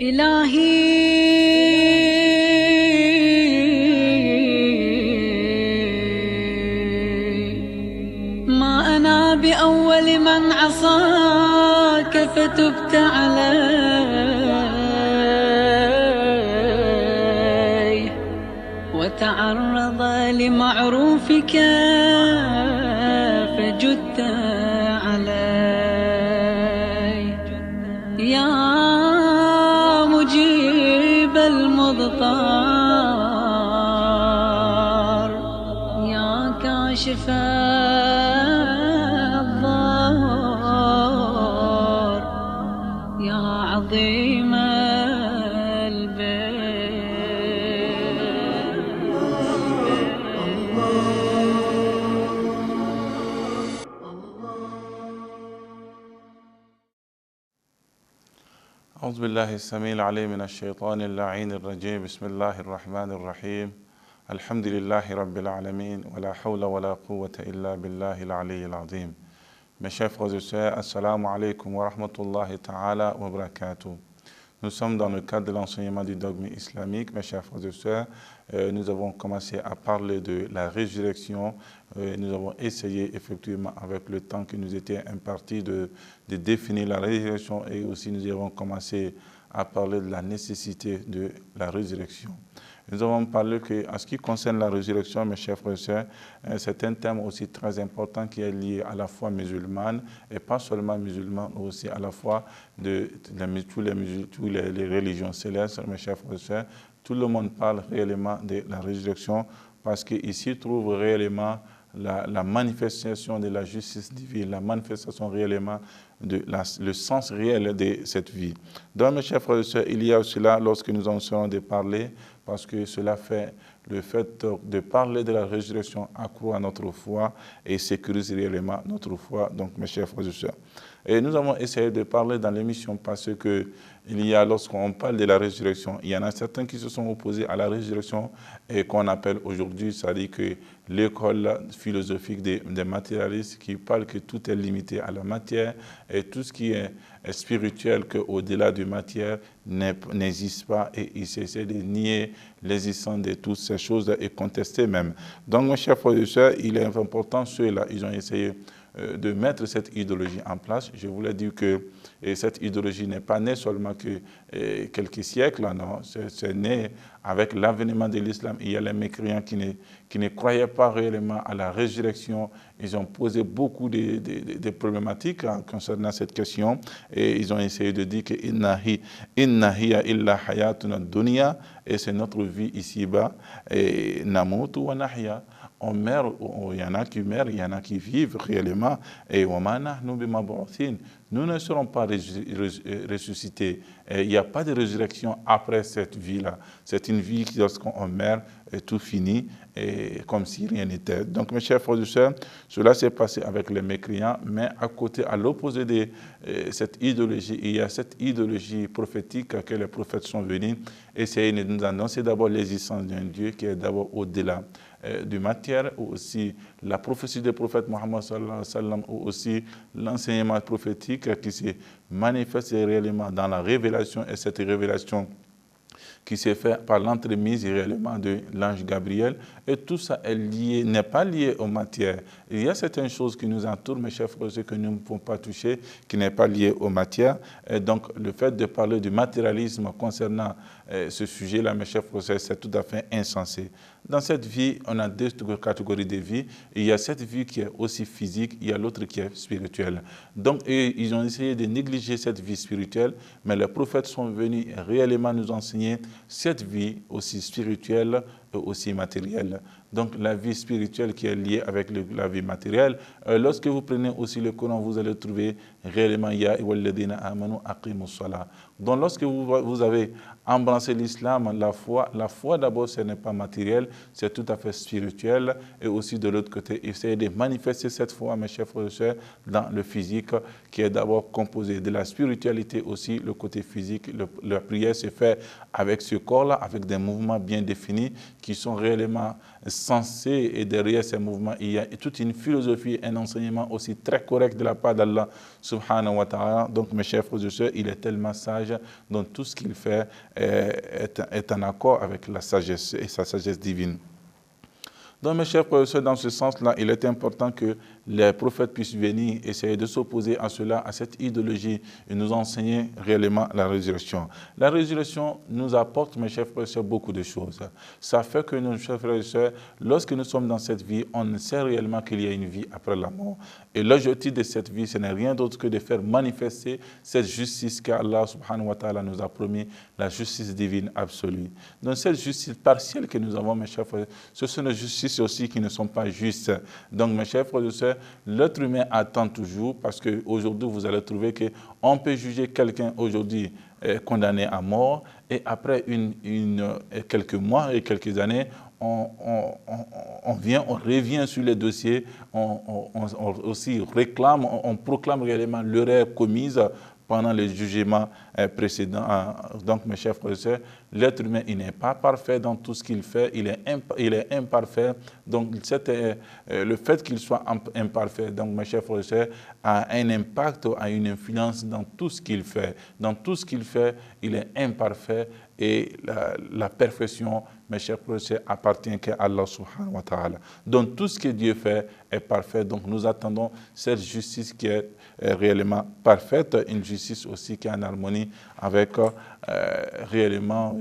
إلهي ما أنا بأول من عصاك فتبت علي وتعرض لمعروفك فجدت علي يا مجيب المضطر يا كاشف الضار يا عظيم البر. أعوذ بالله السميع العليم من الشيطان اللعين الرجيم. بسم الله الرحمن الرحيم. الحمد لله رب العالمين ولا حول ولا قوة إلا بالله العلي العظيم. Mes chers frères et sœurs, assalamu alaikum wa rahmatullahi ta'ala wa barakatuh. Nous sommes dans le cadre de l'enseignement du dogme islamique. Mes chers frères et sœurs, nous avons commencé à parler de la résurrection. Nous avons essayé effectivement avec le temps qui nous était imparti de définir la résurrection, et aussi nous avons commencé à parler de la nécessité de la résurrection. Nous avons parlé qu'en ce qui concerne la résurrection, mes chers frères et sœurs, c'est un thème aussi très important qui est lié à la foi musulmane, et pas seulement musulmane, mais aussi à la foi de toutes les religions célestes. Mes chers frères et sœurs, tout le monde parle réellement de la résurrection, parce qu'ici trouve réellement la manifestation de la justice divine, la manifestation réellement le sens réel de cette vie. Donc, mes chers frères et sœurs, il y a cela lorsque nous en serons de parler, parce que cela fait le fait de parler de la résurrection accroît notre foi et sécurise réellement notre foi. Donc, mes chers frères et sœurs, et nous avons essayé de parler dans l'émission parce que il y a, lorsqu'on parle de la résurrection, il y en a certains qui se sont opposés à la résurrection et qu'on appelle aujourd'hui, c'est-à-dire que l'école philosophique des matérialistes qui parle que tout est limité à la matière et tout ce qui est spirituel qu'au-delà de matière n'existe pas, et ils essaient de nier l'existence de toutes ces choses et contester même. Donc, mes chers frères et sœurs, il est important, ceux-là, ils ont essayé de mettre cette idéologie en place. Je voulais dire que cette idéologie n'est pas née seulement que quelques siècles, non, c'est né avec l'avènement de l'islam. Il y a les mécréants qui ne croyaient pas réellement à la résurrection. Ils ont posé beaucoup de problématiques concernant cette question, et ils ont essayé de dire que inna hiya illa hayatuna dunya, et c'est notre vie ici-bas, et namutu wa nahya. On meurt, il y en a qui meurent, il y en a qui vivent réellement, et nous ne serons pas ressuscités. Il n'y a pas de résurrection après cette vie-là. C'est une vie qui, lorsqu'on meurt, est tout fini, et comme si rien n'était. Donc, mes chers frères et sœurs, cela s'est passé avec les mécréants, mais à côté, à l'opposé de cette idéologie, il y a cette idéologie prophétique que les prophètes sont venus essayer de nous annoncer d'abord l'existence d'un Dieu qui est d'abord au-delà du matière, ou aussi la prophétie du prophète Mohammed sallallahu alayhi wa sallam, ou aussi l'enseignement prophétique qui se manifeste réellement dans la révélation, et cette révélation qui s'est fait par l'entremise réellement de l'ange Gabriel, et tout ça est lié, n'est pas lié aux matières. Il y a certaines choses qui nous entourent, mes chers frères, que nous ne pouvons pas toucher, qui n'est pas lié aux matières. Et donc, le fait de parler du matérialisme concernant ce sujet-là, mes chers frères, c'est tout à fait insensé. Dans cette vie, on a deux catégories de vie. Il y a cette vie qui est aussi physique, il y a l'autre qui est spirituelle. Donc, ils ont essayé de négliger cette vie spirituelle, mais les prophètes sont venus réellement nous enseigner cette vie aussi spirituelle et aussi matérielle. Donc, la vie spirituelle qui est liée avec la vie matérielle. Lorsque vous prenez aussi le Coran, vous allez trouver réellement Ya ayyuhalladhina amanu aqimus salah. Donc, lorsque vous avez embrassé l'islam, la foi d'abord, ce n'est pas matériel, c'est tout à fait spirituel. Et aussi de l'autre côté, essayez de manifester cette foi, mes chers frères et sœurs, dans le physique, qui est d'abord composé de la spiritualité aussi, le côté physique. La prière se fait avec ce corps-là, avec des mouvements bien définis qui sont réellement sensés, et derrière ces mouvements, il y a toute une philosophie, un enseignement aussi très correct de la part d'Allah subhanahu wa ta'ala. Donc mes chers frères et sœurs, il est tellement sage, donc tout ce qu'il fait est en accord avec la sagesse et sa sagesse divine. Donc, mes chers frères et sœurs, dans ce sens-là, il est important que les prophètes puissent venir essayer de s'opposer à cela, à cette idéologie, et nous enseigner réellement la résurrection. La résurrection nous apporte, mes chers frères et sœurs, beaucoup de choses. Ça fait que, nos chers frères et sœurs, lorsque nous sommes dans cette vie, on sait réellement qu'il y a une vie après la mort. Et l'objectif de cette vie, ce n'est rien d'autre que de faire manifester cette justice qu'Allah subhanahu wa ta'ala nous a promis, la justice divine absolue. Donc, cette justice partielle que nous avons, mes chers frères, ce sont des justices aussi qui ne sont pas justes. Donc, mes chers frères et sœurs, l'être humain attend toujours, parce qu'aujourd'hui, vous allez trouver qu'on peut juger quelqu'un aujourd'hui condamné à mort, et après quelques mois et quelques années, on revient sur les dossiers, on aussi réclame, on proclame réellement l'erreur commise pendant les jugements précédents. Donc, mes chers frères et sœurs, l'être humain, il n'est pas parfait dans tout ce qu'il fait, il est imparfait. Donc, le fait qu'il soit imparfait, donc, mes chers frères et sœurs, a un impact, a une influence dans tout ce qu'il fait. Dans tout ce qu'il fait, il est imparfait, et la perfection, mes chers frères et sœurs, appartient qu'à Allah subhanahu wa ta'ala. Donc, tout ce que Dieu fait est parfait. Donc, nous attendons cette justice qui est réellement parfaite, une justice aussi qui est en harmonie avec réellement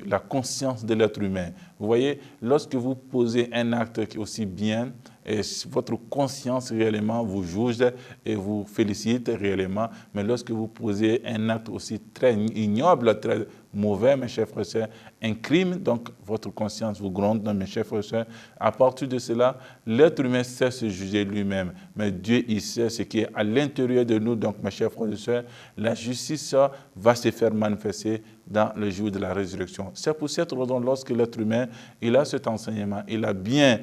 la conscience de l'être humain. Vous voyez, lorsque vous posez un acte qui est aussi bien, et votre conscience réellement vous juge et vous félicite réellement, mais lorsque vous posez un acte aussi très ignoble, très mauvais, mes chers frères et sœurs, un crime, donc votre conscience vous gronde, mes chers frères et sœurs. À partir de cela, l'être humain sait se juger lui-même, mais Dieu, il sait ce qui est à l'intérieur de nous. Donc, mes chers frères et sœurs, la justice va se faire manifester dans le jour de la résurrection. C'est pour cette raison, lorsque l'être humain, il a cet enseignement, il a bien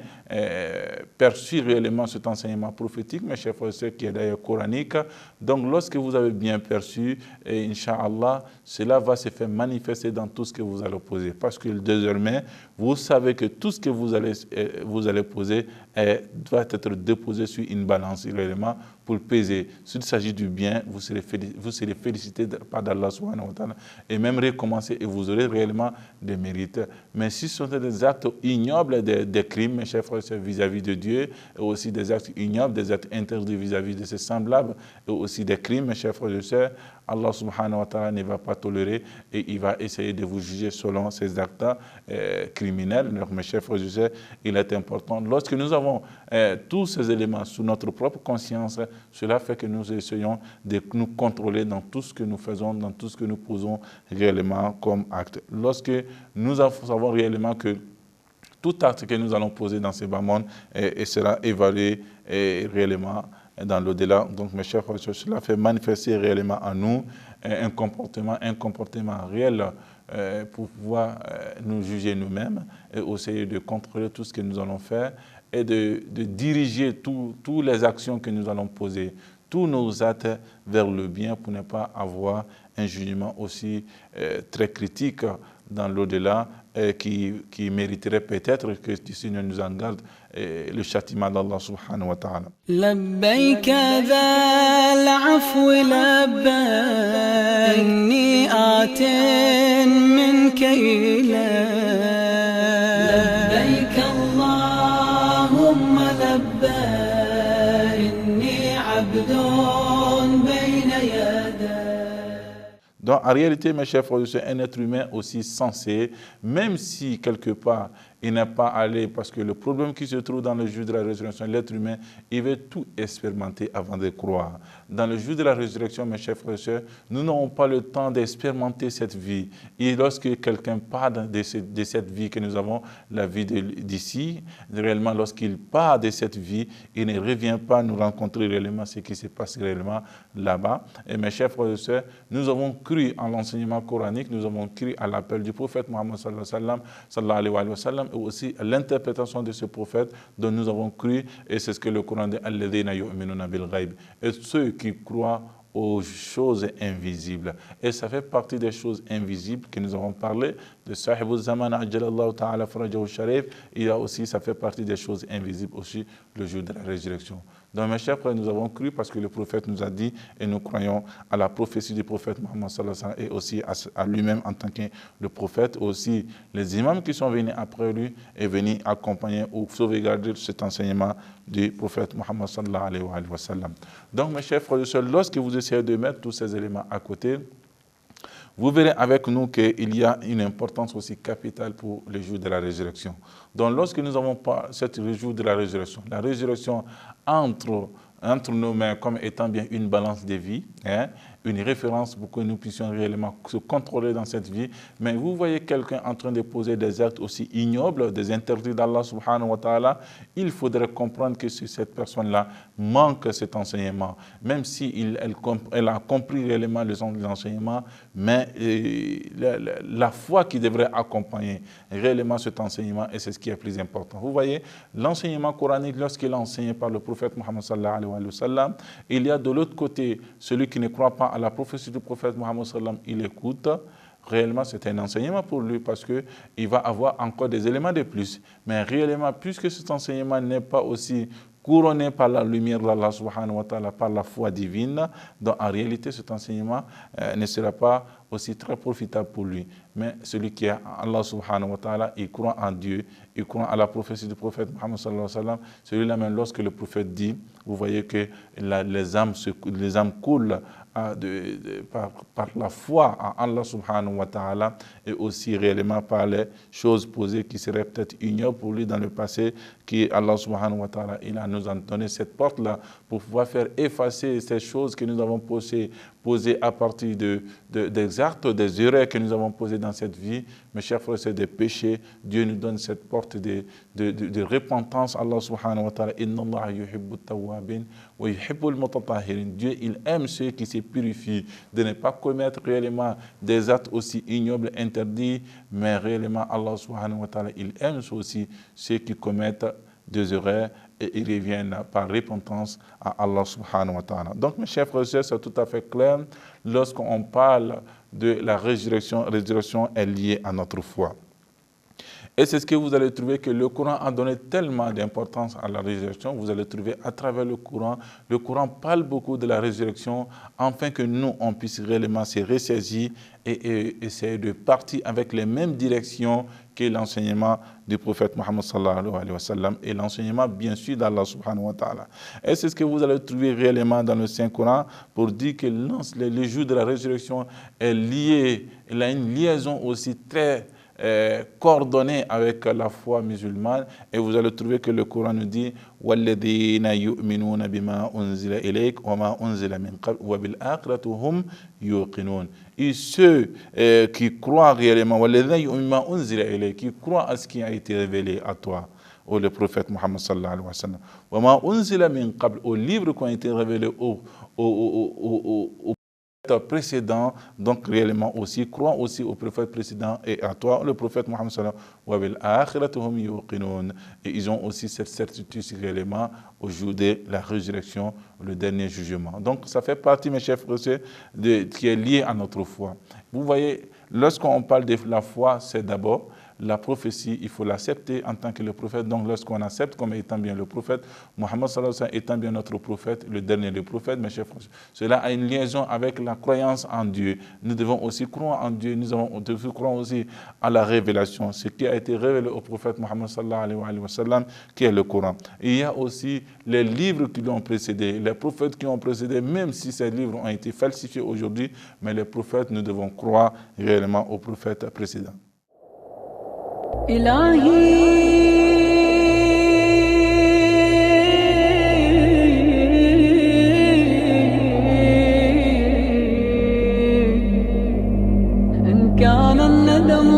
perçu réellement cet enseignement prophétique, mes chers frères et sœurs, qui est d'ailleurs coranique. Donc, lorsque vous avez bien perçu, et Inch'Allah, cela va se faire manifester dans tout ce que vous allez poser. Parce que désormais, vous savez que tout ce que vous allez poser doit être déposé sur une balance réellement pour peser. S'il s'agit du bien, vous serez félicité par Allah subhanahu wa ta'ala et même récompensé, et vous aurez réellement des mérites. Mais si ce sont des actes ignobles, des crimes, mes chers frères et sœurs, vis-à-vis de Dieu, et aussi des actes ignobles, des actes interdits vis-à-vis de ses semblables, et aussi des crimes, mes chers frères et sœurs, Allah subhanahu wa ta'ala ne va pas tolérer, et il va essayer de vous juger selon ces actes criminels. Donc, mes chers frères et sœurs, il est important, lorsque nous avons tous ces éléments sous notre propre conscience, cela fait que nous essayons de nous contrôler dans tout ce que nous faisons, dans tout ce que nous posons réellement comme acte. Lorsque nous savons réellement que tout acte que nous allons poser dans ces bas mondes sera évalué réellement dans l'au-delà. Donc, mes chers frères, cela fait manifester réellement en nous un comportement réel pour pouvoir nous juger nous-mêmes et essayer de contrôler tout ce que nous allons faire et de diriger toutes les actions que nous allons poser, tous nos actes vers le bien pour ne pas avoir un jugement aussi très critique dans l'au-delà qui mériterait peut-être que le Seigneur nous en garde le châtiment d'Allah subhanahu wa ta'ala. لبيك ذا العفو لبيك إني آت منك إليك لبيك اللهم لبيك إني عبد بين يديك. Donc, en réalité, mes chers frères et sœurs, un être humain aussi sensé, même si quelque part il n'est pas allé, parce que le problème qui se trouve dans le jour de la résurrection, l'être humain, il veut tout expérimenter avant de croire. Dans le jour de la résurrection, mes chers frères et sœurs, nous n'avons pas le temps d'expérimenter cette vie. Et lorsque quelqu'un part de cette vie que nous avons, la vie d'ici, réellement, lorsqu'il part de cette vie, il ne revient pas nous rencontrer réellement ce qui se passe réellement là-bas. Et mes chers frères et sœurs, nous avons cru en l'enseignement coranique, nous avons cru à l'appel du prophète Mohammed sallallahu alayhi wa sallam, et aussi à l'interprétation de ce prophète dont nous avons cru, et c'est ce que le Coran dit, alladhina yu'minuna bil ghaib, et ceux qui croient aux choses invisibles. Et ça fait partie des choses invisibles que nous avons parlé de Sahib al-Zaman, Ajjalallahu ta'ala farajahu sharif. Il y a aussi, ça fait partie des choses invisibles aussi, le jour de la résurrection. Donc mes chers frères, nous avons cru parce que le prophète nous a dit et nous croyons à la prophétie du prophète Mohammed sallallahu alayhi wa sallam et aussi à lui-même en tant que le prophète. Aussi les imams qui sont venus après lui et venus accompagner ou sauvegarder cet enseignement du prophète Mohammed sallallahu alayhi wa sallam. Donc mes chers frères et sœurs, lorsque vous essayez de mettre tous ces éléments à côté, vous verrez avec nous qu'il y a une importance aussi capitale pour le jour de la résurrection. Donc lorsque nous avons cette jour de la résurrection entre nos mains comme étant bien une balance de vie, une référence pour que nous puissions réellement se contrôler dans cette vie. Mais vous voyez quelqu'un en train de poser des actes aussi ignobles, des interdits d'Allah subhanahu wa ta'ala, il faudrait comprendre que cette personne-là manque cet enseignement. Même si elle a compris réellement l'enseignement, mais la foi qui devrait accompagner réellement cet enseignement, et c'est ce qui est plus important. Vous voyez, l'enseignement coranique, lorsqu'il est enseigné par le prophète Mohammed sallallahu alayhi wa sallam, il y a de l'autre côté celui qui ne croit pas à la prophétie du prophète Mohammed sallallahu alayhi wa sallam, il écoute. Réellement, c'est un enseignement pour lui parce qu'il va avoir encore des éléments de plus. Mais réellement, puisque cet enseignement n'est pas aussi couronné par la lumière d'Allah subhanahu wa ta'ala, par la foi divine, donc en réalité, cet enseignement ne sera pas aussi très profitable pour lui. Mais celui qui est Allah subhanahu wa ta'ala, il croit en Dieu, il croit à la prophétie du prophète Mohammed sallallahu alayhi wa sallam. Celui-là même, lorsque le prophète dit, vous voyez que les âmes coulent par la foi en Allah subhanahu wa ta'ala et aussi réellement par les choses posées qui seraient peut-être ignobles pour lui dans le passé, qui Allah subhanahu wa ta'ala, il a nous a donné cette porte-là pour pouvoir faire effacer ces choses que nous avons posées à partir des actes, des erreurs que nous avons posées dans cette vie. Mes chers frères, c'est des péchés. Dieu nous donne cette porte de repentance. Allah subhanahu wa ta'ala, inna Allah yuhibbu tawwabin wa yuhibbu al-mutatahhirin. Dieu, il aime ceux qui se purifient, de ne pas commettre réellement des actes aussi ignobles, interdits, mais réellement Allah subhanahu wa ta'ala, il aime aussi ceux qui commettent des erreurs et ils reviennent par repentance à Allah subhanahu wa ta'ala. Donc mes chers frères et sœurs, c'est tout à fait clair lorsqu'on parle de la résurrection est liée à notre foi. Et c'est ce que vous allez trouver que le Coran a donné tellement d'importance à la résurrection. Vous allez trouver à travers le Coran parle beaucoup de la résurrection afin que nous, on puisse réellement se ressaisir et essayer de partir avec les mêmes directions que l'enseignement du prophète Mohammed sallallahu alayhi wa sallam et l'enseignement bien sûr d'Allah subhanahu wa ta'ala. Et c'est ce que vous allez trouver réellement dans le Saint-Coran pour dire que le jour de la résurrection est lié, il a une liaison aussi très coordonné avec la foi musulmane et vous allez trouver que le Coran nous dit وَالَّذِينَ يُؤْمِنُونَ بِمَا أُنزِلَ إِلَيْكَ وَمَا أُنزِلَ مِنْ قَبْلِكَ وَبِالْآخِرَةِ هُمْ يُوقِنُونَ. Et ceux qui croient réellement وَالَّذِينَ يُؤْمِنُونَ بِمَا أُنزِلَ إِلَيْكَ, qui croient à ce qui a été révélé à toi, au le prophète Mohammed sallallahu alayhi wa sallam, وَمَا أُنزِلَ مِنْ قَبْلِكَ, au livre qui a été révélé au précédent, donc réellement aussi, croient aussi au prophète précédent et à toi, le prophète Mohammed sallallahu alayhi wa sallam, et ils ont aussi cette certitude réellement au jour de la résurrection, le dernier jugement. Donc ça fait partie, mes chers frères, qui est lié à notre foi. Vous voyez, lorsqu'on parle de la foi, c'est d'abord la prophétie, il faut l'accepter en tant que le prophète. Donc lorsqu'on accepte comme étant bien le prophète, Mohammed sallallahu alayhi wa sallam étant bien notre prophète, le dernier des prophètes, mes chers frères, cela a une liaison avec la croyance en Dieu. Nous devons aussi croire en Dieu, nous devons croire aussi à la révélation, ce qui a été révélé au prophète Mohammed sallallahu alayhi wa sallam, qui est le Coran. Et il y a aussi les livres qui l'ont précédé, les prophètes qui ont précédé, même si ces livres ont été falsifiés aujourd'hui, mais les prophètes, nous devons croire réellement aux prophètes précédents. إن كان الندم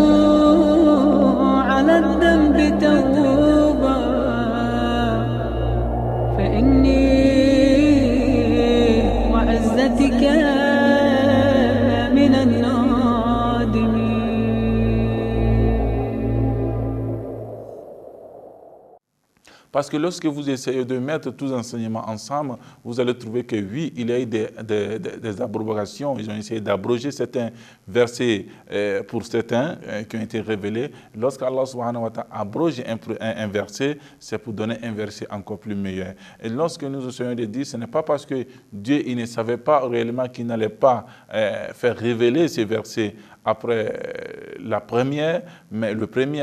على الذنب توبة فإني وعزتك من النادمين. Parce que lorsque vous essayez de mettre tous les enseignements ensemble, vous allez trouver que oui, il y a eu des abrogations. Ils ont essayé d'abroger certains versets pour certains qui ont été révélés. Lorsqu'Allah subhanahu wa ta'ala abroge un verset, c'est pour donner un verset encore plus meilleur. Et lorsque nous essayons de dire, ce n'est pas parce que Dieu il ne savait pas réellement qu'il n'allait pas faire révéler ces versets après la première, mais le premier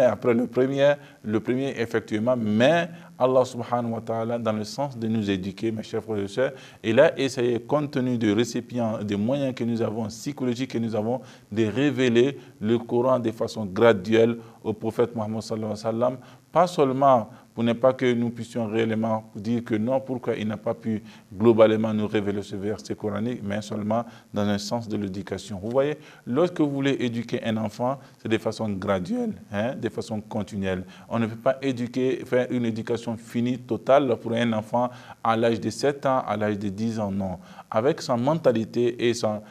effectivement, mais Allah subhanahu wa ta'ala, dans le sens de nous éduquer, mes chers frères et sœurs, il a essayé, compte tenu des récipients, des moyens que nous avons, psychologiques que nous avons, de révéler le Coran de façon graduelle au prophète Mohammed sallallahu alayhi wa sallam, pas seulement pour ne pas que nous puissions réellement dire que non, pourquoi il n'a pas pu globalement nous révéler ce verset coranique, mais seulement dans un sens de l'éducation. Vous voyez, lorsque vous voulez éduquer un enfant, c'est de façon graduelle, de façon continuelle. On ne peut pas faire une éducation finie, totale pour un enfant à l'âge de 7 ans, à l'âge de 10 ans, non. Avec sa mentalité et son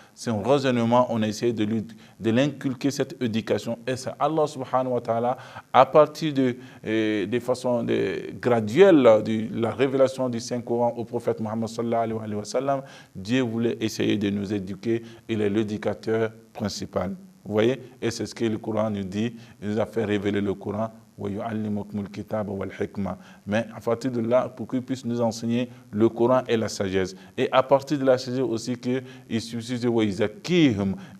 raisonnement, on a essayé de l'inculquer cette éducation. Et c'est Allah subhanahu wa ta'ala, à partir de façon graduelle de la révélation du Saint-Coran au prophète Mohammed sallallahu alayhi wa sallam, Dieu voulait essayer de nous éduquer. Il est l'éducateur principal. Vous voyez? Et c'est ce que le Coran nous dit. Il nous a fait révéler le Coran. Mais à partir de là, pour qu'il puisse nous enseigner le Coran et la sagesse. Et à partir de la sagesse aussi, qu'il suffit de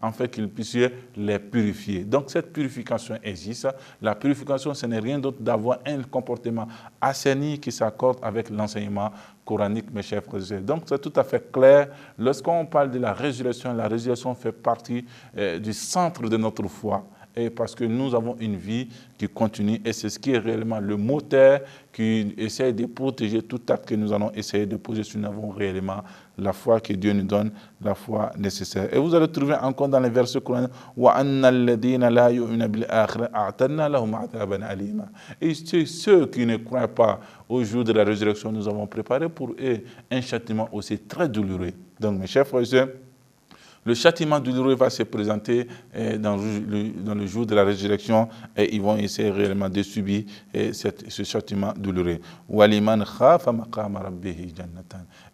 en fait qu'il puisse les purifier. Donc cette purification existe. La purification, ce n'est rien d'autre d'avoir un comportement assaini qui s'accorde avec l'enseignement coranique, mes chers frères et sœurs. Donc c'est tout à fait clair. Lorsqu'on parle de la résurrection fait partie du centre de notre foi. Et parce que nous avons une vie qui continue et c'est ce qui est réellement le moteur qui essaie de protéger tout acte que nous allons essayer de poser si nous avons réellement la foi que Dieu nous donne, la foi nécessaire. Et vous allez trouver encore dans les versets coraniques et ceux qui ne croient pas au jour de la résurrection, nous avons préparé pour eux un châtiment aussi très douloureux. Donc mes chers frères et sœurs, le châtiment douloureux va se présenter dans le jour de la résurrection et ils vont essayer réellement de subir ce châtiment douloureux.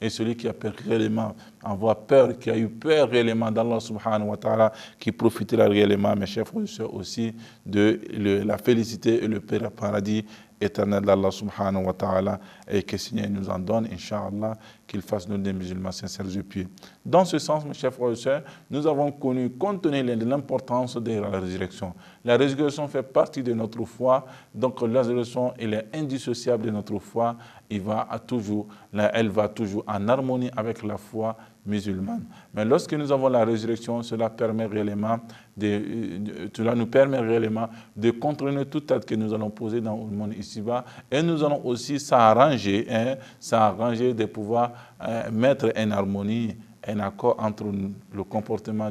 Et celui qui a peur réellement, qui a eu peur réellement d'Allah subhanahu wa ta'ala, qui profitera réellement, mes chers frères et sœurs, aussi de la félicité et le paradis éternel d'Allah subhanahu wa ta'ala, et que le Seigneur nous en donne, Inch'Allah, qu'il fasse nous des musulmans sincères et pieux. Dans ce sens, mes chers frères et sœurs, nous avons connu, compte tenu de l'importance de la résurrection. La résurrection fait partie de notre foi, donc la résurrection, elle est indissociable de notre foi, elle va toujours en harmonie avec la foi musulmane. Mais lorsque nous avons la résurrection, cela nous permet réellement de contrôler tout acte que nous allons poser dans le monde ici-bas, et nous allons aussi s'arranger de pouvoir mettre en harmonie, un accord entre le comportement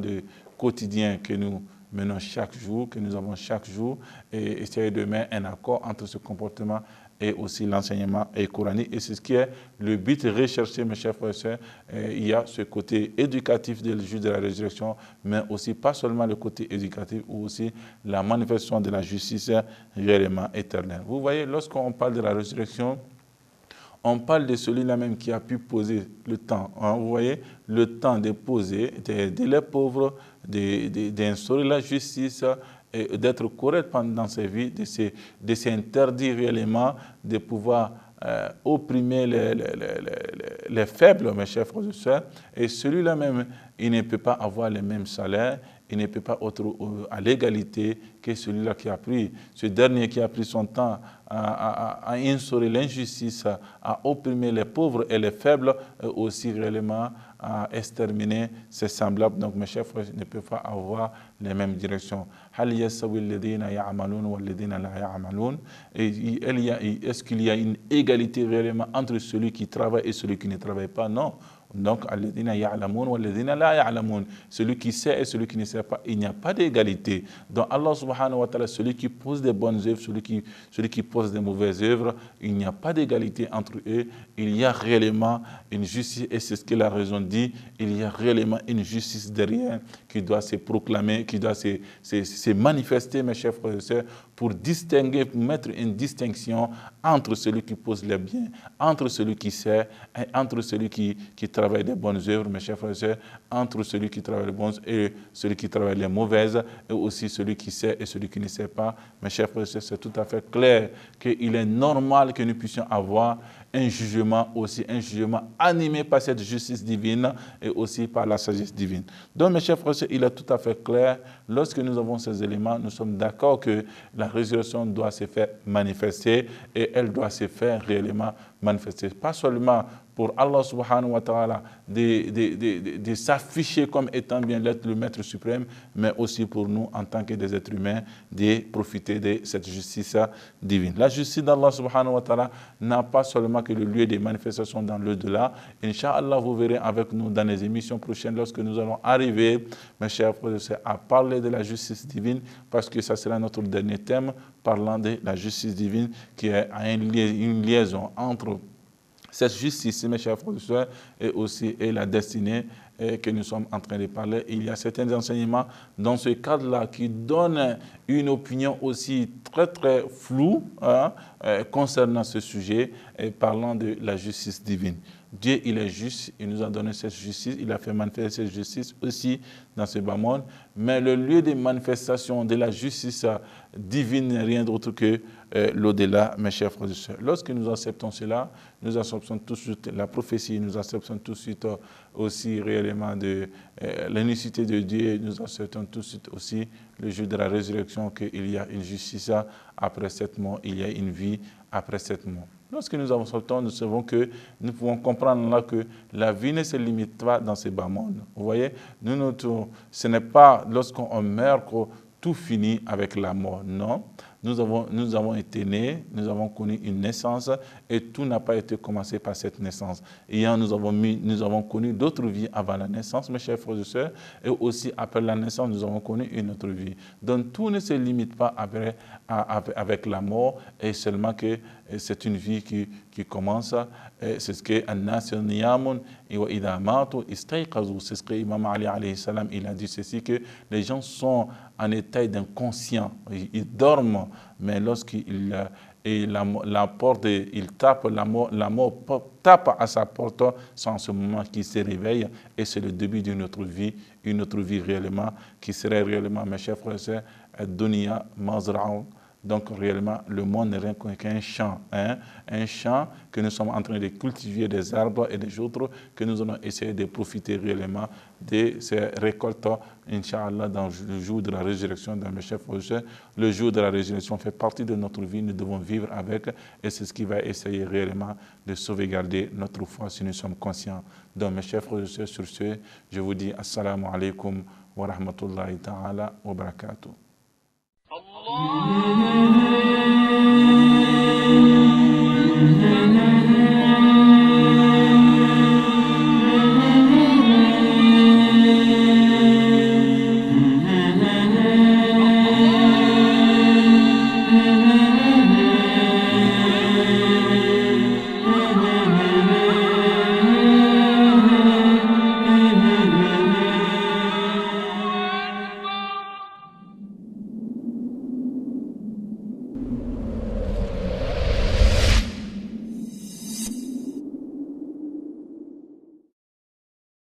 quotidien que nous menons chaque jour, que nous avons chaque jour, et essayer de mettre un accord entre ce comportement et aussi l'enseignement coranique. Et c'est ce qui est le but recherché, mes chers frères et sœurs. Il y a ce côté éducatif du jour de la résurrection, mais aussi pas seulement le côté éducatif, ou aussi la manifestation de la justice réellement éternelle. Vous voyez, lorsqu'on parle de la résurrection, on parle de celui-là même qui a pu poser le temps. Vous voyez, le temps de poser, d'aider les pauvres, d'instaurer la justice, et d'être correct pendant sa vie, de s'interdire réellement, de pouvoir opprimer les faibles, mes chers frères et sœurs. Et celui-là même, il ne peut pas avoir le même salaire, il ne peut pas être à l'égalité que celui-là qui a pris, ce dernier qui a pris son temps à instaurer l'injustice, à opprimer les pauvres et les faibles, aussi réellement à exterminer ses semblables. Donc mes chers frères ne peuvent pas avoir les mêmes directions. Est-ce qu'il y a une égalité réellement entre celui qui travaille et celui qui ne travaille pas? Non. Donc, celui qui sait et celui qui ne sait pas, il n'y a pas d'égalité. Donc, Allah subhanahu wa ta'ala, celui qui pose des bonnes œuvres, celui qui pose des mauvaises œuvres, il n'y a pas d'égalité entre eux. Il y a réellement une justice, et c'est ce que la raison dit, il y a réellement une justice derrière qui doit se proclamer, qui doit se manifester, mes chers frères et sœurs, pour distinguer, pour mettre une distinction entre celui qui pose les biens, entre celui qui sait, et entre celui qui travaille des bonnes œuvres, mes chers frères et sœurs, entre celui qui travaille les bonnes et celui qui travaille les mauvaises, et aussi celui qui sait et celui qui ne sait pas. Mes chers frères et sœurs, c'est tout à fait clair qu'il est normal que nous puissions avoir un jugement aussi, un jugement animé par cette justice divine et aussi par la sagesse divine. Donc, mes chers frères et sœurs, il est tout à fait clair, lorsque nous avons ces éléments, nous sommes d'accord que la résurrection doit se faire manifester et elle doit se faire réellement manifester. Pas seulement pour Allah subhanahu wa ta'ala de s'afficher comme étant bien l'être le maître suprême, mais aussi pour nous en tant que des êtres humains de profiter de cette justice divine. La justice d'Allah subhanahu wa ta'ala n'a pas seulement que le lieu des manifestations dans l'au-delà. Inch'Allah, vous verrez avec nous dans les émissions prochaines lorsque nous allons arriver, mes chers frères et sœurs, à parler de la justice divine, parce que ça sera notre dernier thème, parlant de la justice divine, qui est une liaison entre cette justice, mes chers frères et sœurs, et la destinée que nous sommes en train de parler. Il y a certains enseignements dans ce cadre-là qui donnent une opinion aussi très très floue concernant ce sujet, parlant de la justice divine. Dieu, il est juste, il nous a donné cette justice, il a fait manifester cette justice aussi dans ce bas monde, mais le lieu de manifestation de la justice divine n'est rien d'autre que l'au-delà, mes chers frères et sœurs. Lorsque nous acceptons cela, nous acceptons tout de suite la prophétie, nous acceptons tout de suite aussi réellement de l'unicité de Dieu, nous acceptons tout de suite aussi le jour de la résurrection, qu'il y a une justice après cette mort, il y a une vie après cette mort. Lorsque nous acceptons, nous savons que nous pouvons comprendre là que la vie ne se limite pas dans ce bas monde. Vous voyez, ce n'est pas lorsqu'on meurt que tout finit avec la mort. Non, nous avons été nés, nous avons connu une naissance et tout n'a pas été commencé par cette naissance. Et nous avons connu d'autres vies avant la naissance, mes chers frères et sœurs, et aussi après la naissance, nous avons connu une autre vie. Donc tout ne se limite pas avec la mort, et seulement que c'est une vie qui commence. C'est ce que c'est ce que Imam Ali alayhi salam, il a dit ceci, que les gens sont en état d'inconscient, ils dorment, mais lorsqu'il la porte, il tape, la mort tape à sa porte, c'est en ce moment qu'il se réveille, et c'est le début d'une autre vie réellement, qui serait réellement, mes chers frères et sœurs, Dunya Mazra'un. Donc réellement, le monde n'est rien qu'un champ, un champ que nous sommes en train de cultiver des arbres et des autres, que nous allons essayer de profiter réellement de ces récoltes, Inch'Allah, dans le jour de la résurrection, dans mes chers frères et sœurs. Le jour de la résurrection fait partie de notre vie, nous devons vivre avec, et c'est ce qui va essayer réellement de sauvegarder notre foi si nous sommes conscients. Donc mes chers frères et sœurs, sur ce, je vous dis Assalamu alaikum wa rahmatullahi ta'ala wa barakatuh.